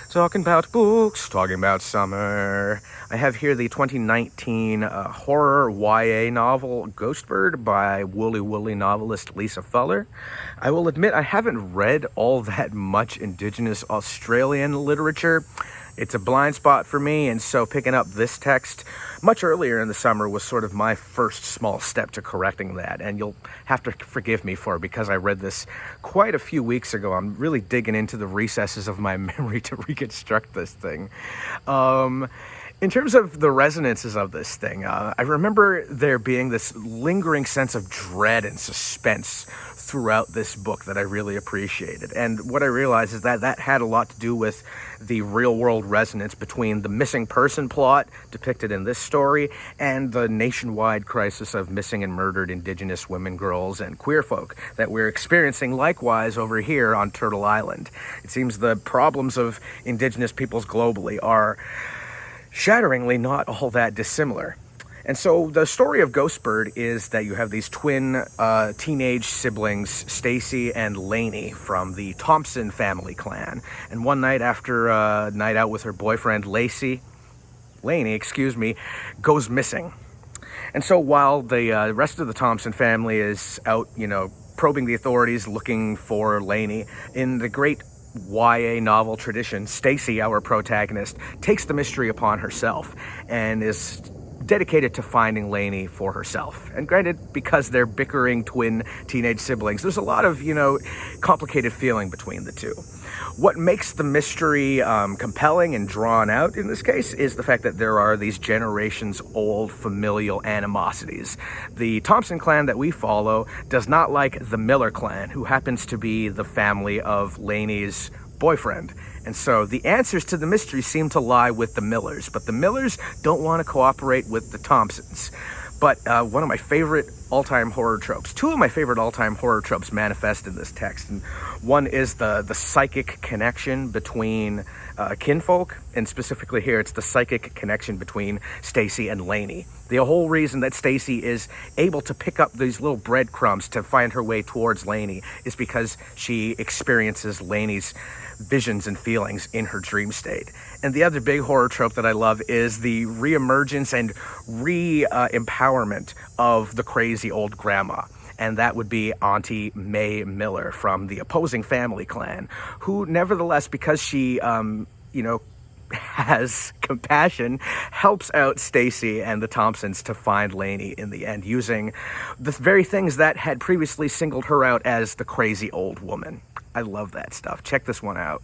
Talking about books, talking about summer. I have here the 2019 horror YA novel Ghostbird by Woolly novelist Lisa Fuller. I will admit I haven't read all that much Indigenous Australian literature. It's a blind spot for me, and so picking up this text much earlier in the summer was sort of my first small step to correcting that, and you'll have to forgive me for it because I read this quite a few weeks ago. I'm really digging into the recesses of my memory to reconstruct this thing. In terms of the resonances of this thing, I remember there being this lingering sense of dread and suspense throughout this book that I really appreciated. And what I realized is that that had a lot to do with the real-world resonance between the missing person plot depicted in this story and the nationwide crisis of missing and murdered Indigenous women, girls, and queer folk that we're experiencing likewise over here on Turtle Island. It seems the problems of Indigenous peoples globally are shatteringly not all that dissimilar. And so the story of Ghostbird is that you have these twin teenage siblings, Stacy and Lainey, from the Thompson family clan. And one night after a night out with her boyfriend, Lainey, goes missing. And so while the rest of the Thompson family is out, probing the authorities, looking for Lainey, in the great YA novel tradition, Stacy, our protagonist, takes the mystery upon herself and is dedicated to finding Lainey for herself. And granted, because they're bickering twin teenage siblings, there's a lot of, complicated feeling between the two. What makes the mystery compelling and drawn out in this case is the fact that there are these generations-old familial animosities. The Thompson clan that we follow does not like the Miller clan, who happens to be the family of Lainey's boyfriend. And so the answers to the mystery seem to lie with the Millers, but the Millers don't want to cooperate with the Thompsons. But one of my favorite all-time horror tropes, two of my favorite all-time horror tropes manifest in this text. And one is the psychic connection between kinfolk, and specifically here, it's the psychic connection between Stacy and Lainey. The whole reason that Stacy is able to pick up these little breadcrumbs to find her way towards Lainey is because she experiences Lainey's visions and feelings in her dream state. And the other big horror trope that I love is the reemergence and empowerment of the crazy old grandma. And that would be Auntie May Miller from the opposing family clan, who nevertheless, because she, has compassion, helps out Stacy and the Thompsons to find Lainey in the end, using the very things that had previously singled her out as the crazy old woman. I love that stuff. Check this one out.